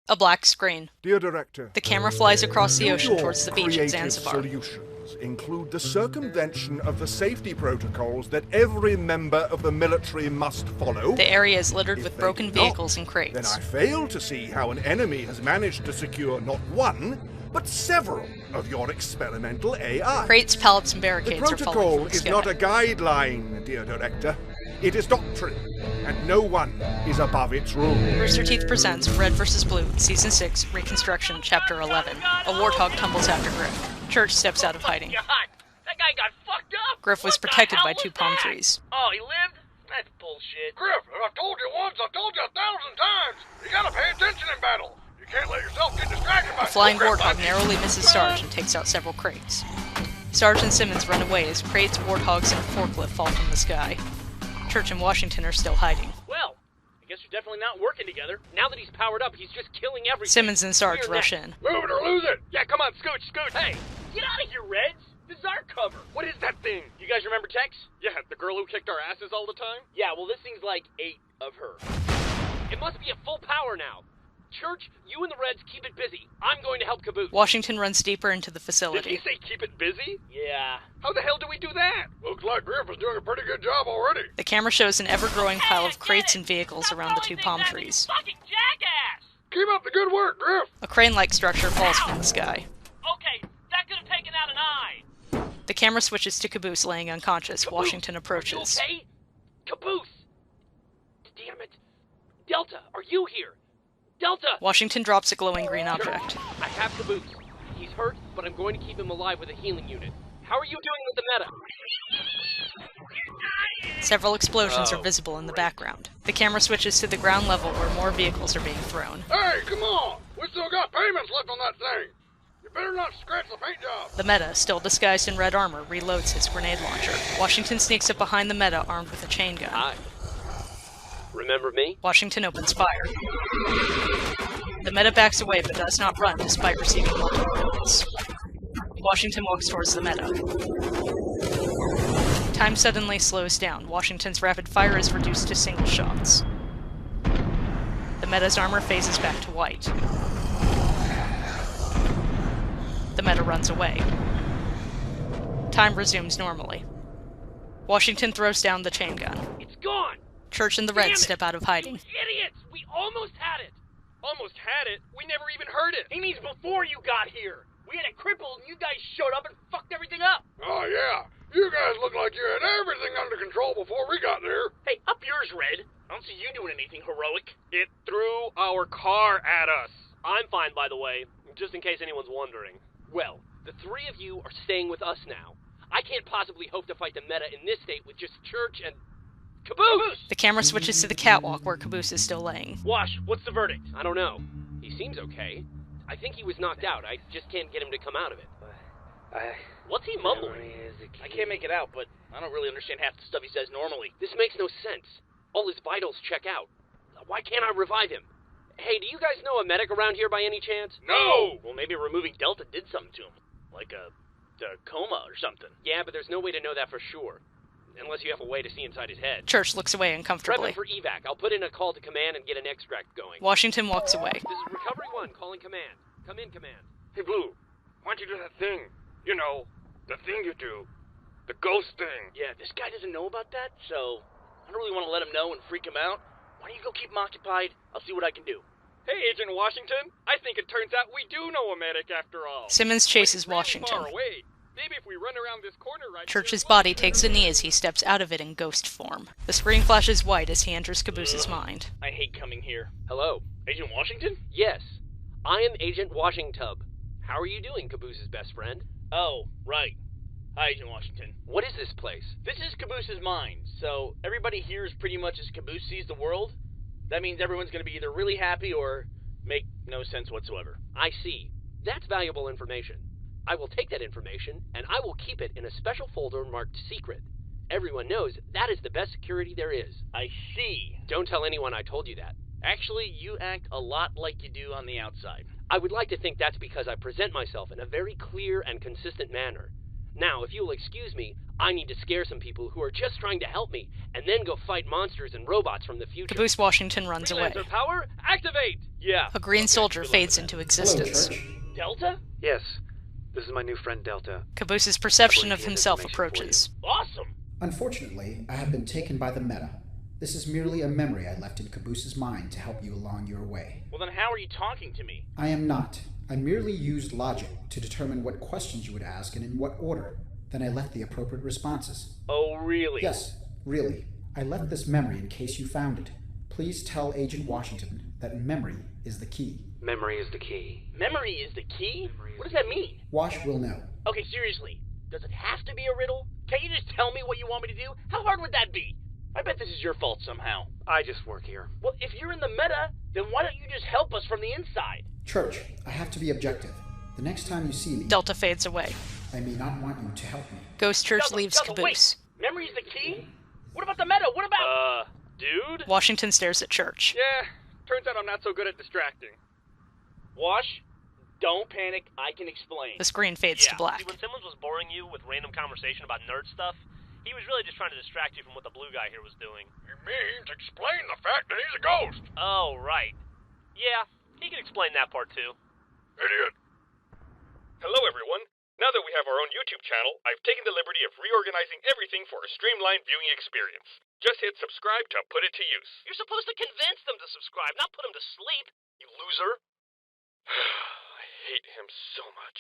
A black screen. Dear Director, The camera flies across the ocean your towards the beach at creative Zanzibar. solutions include the circumvention of the safety protocols that every member of the military must follow. The area is littered If with they broken do not, vehicles and Then crates. I fail to see how an enemy has managed to secure not one, but several of your experimental AI. Crates, pallets, and The barricades are falling protocol from the is sky. not a guideline, dear Director. It is doctrine, and no one is above its rules. Rooster Teeth presents Red vs. Blue, Season 6, Reconstruction, Chapter 11. A warthog tumbles after Griff. Church steps out of hiding. God, that guy got fucked up! Griff was What the protected hell by was two palm that? trees. Oh, he lived? That's bullshit. Griff, I've told you once, I've told you 1,000 times. You gotta pay attention in battle. You can't let yourself get distracted by A flying Griff, warthog narrowly misses Sarge and takes out several crates. Sarge and Simmons run away as crates, warthogs, and a forklift fall from the sky. Church and Washington are still hiding. Well, I guess we're definitely not working together. Now that he's powered up, he's just killing everything. Simmons and Sarge We're rush next. in. Move it or lose it. Yeah, come on, scooch. Hey, get out of here, Reds. This is our cover. What is that thing? You guys remember Tex? Yeah, the girl who kicked our asses all the time? Yeah, well, this thing's like 8 of her. It must be at full power now. Church, you and the Reds keep it busy. I'm going to help Caboose. Washington runs deeper into the Did he facility. say keep it busy? Yeah. How the hell do we do that? Looks like Griff is doing a pretty good job already. The camera shows an ever-growing pile of crates and vehicles around the two palm trees. Fucking jackass! Keep up the good work, Griff. A crane-like structure falls from the sky. Okay, that could have taken out an eye. The camera switches to Caboose laying unconscious. Caboose, Washington Are approaches. you okay? Caboose! Damn it. Delta, are you here? Delta! Washington drops a glowing green object. I have Caboose. He's hurt, but I'm going to keep him alive with a healing unit. How are you doing with the meta? Several explosions are visible in the background. The camera switches to the ground level where more vehicles are being thrown. Hey, come on. We still got payments left on that thing. You better not scratch the paint job. The Meta, still disguised in red armor, reloads his grenade launcher. Washington sneaks up behind the Meta armed with a chain gun. Hi. Remember me? Washington opens fire. The Meta backs away but does not run despite receiving multiple bullets. Washington walks towards the Meta. Time suddenly slows down. Washington's rapid fire is reduced to single shots. The Meta's armor phases back to white. The Meta runs away. Time resumes normally. Washington throws down the chain gun. It's gone! Church and the Damn Reds it! step out of hiding. You idiots! We almost had it! Almost had it. We never even heard it. He means before you got here! We had it crippled and you guys showed up and fucked everything up! Oh, yeah. You guys look like you had everything under control before we got there. Hey, up yours, Red! I don't see you doing anything heroic. It threw our car at us. I'm fine, by the way, just in case anyone's wondering. Well, the three of you are staying with us now. I can't possibly hope to fight the Meta in this state with just Church and... Caboose! The camera switches to the catwalk where Caboose is still laying. Wash, what's the verdict? I don't know. He seems okay. I think he was knocked out. I just can't get him to come out of it. What's he mumbling? I can't make it out, but I don't really understand half the stuff he says normally. This makes no sense. All his vitals check out. Why can't I revive him? Hey, do you guys know a medic around here by any chance? No! Well, maybe removing Delta did something to him. Like a coma or something. Yeah, but there's no way to know that for sure. Unless you have a way to see inside his head. Church looks away Prep uncomfortably. him for evac. I'll put in a call to command and get an extract going. Washington walks away. This is Recovery 1 calling command. Come in, command. Hey, Blue, why don't you do that thing? You know, the thing you do. The ghost thing. Yeah, this guy doesn't know about that, so I don't really want to let him know and freak him out. Why don't you go keep him occupied? I'll see what I can do. Hey, Agent Washington. I think it turns out we do know a medic after all. Simmons chases Really Washington. far away. Maybe if we run around this corner right Church's here, body takes a knee as he steps out of it in ghost form. The screen flashes white as he enters Caboose's mind. I hate coming here. Hello? Agent Washington? Yes. I am Agent Washington. How are you doing, Caboose's best friend? Oh, right. Hi, Agent Washington. What is this place? This is Caboose's mind, so everybody here is pretty much as Caboose sees the world. That means everyone's going to be either really happy or make no sense whatsoever. I see. That's valuable information. I will take that information, and I will keep it in a special folder marked secret. Everyone knows that is the best security there is. I see. Don't tell anyone I told you that. Actually, you act a lot like you do on the outside. I would like to think that's because I present myself in a very clear and consistent manner. Now, if you'll excuse me, I need to scare some people who are just trying to help me, and then go fight monsters and robots from the future. Caboose Washington runs away. Freelancer power, activate! Yeah. A green soldier good luck fades with into that. existence. Hello, Church. Delta? Yes, this is my new friend Delta. Caboose's perception of Bring me himself information for approaches. Awesome! Unfortunately, I have been taken by the meta. This is merely a memory I left in Caboose's mind to help you along your way. Well then how are you talking to me? I am not. I merely used logic to determine what questions you would ask and in what order. Then I left the appropriate responses. Oh, really? Yes, really. I left this memory in case you found it. Please tell Agent Washington that memory is the key. Memory is the key. Memory is the key? What does that mean? Wash will know. Okay, seriously. Does it have to be a riddle? Can't you just tell me what you want me to do? How hard would that be? I bet this is your fault somehow. I just work here. Well, if you're in the meta, then why don't you just help us from the inside? Church, I have to be objective. The next time you see me, Delta fades away. I may not want you to help me. Ghost Church Delta, leaves Delta, Caboose. Wait. Memory's the key? What about the meta? What about... dude? Washington stares at Church. Yeah, turns out I'm not so good at distracting. Wash, don't panic, I can explain. The screen fades to black. See, when Simmons was boring you with random conversation about nerd stuff, he was really just trying to distract you from what the blue guy here was doing. He means explain the fact that he's a ghost. Oh, right. Yeah, he can explain that part too. Idiot. Hello, everyone. Now that we have our own YouTube channel, I've taken the liberty of reorganizing everything for a streamlined viewing experience. Just hit subscribe to put it to use. You're supposed to convince them to subscribe, not put them to sleep, you loser. I hate him so much.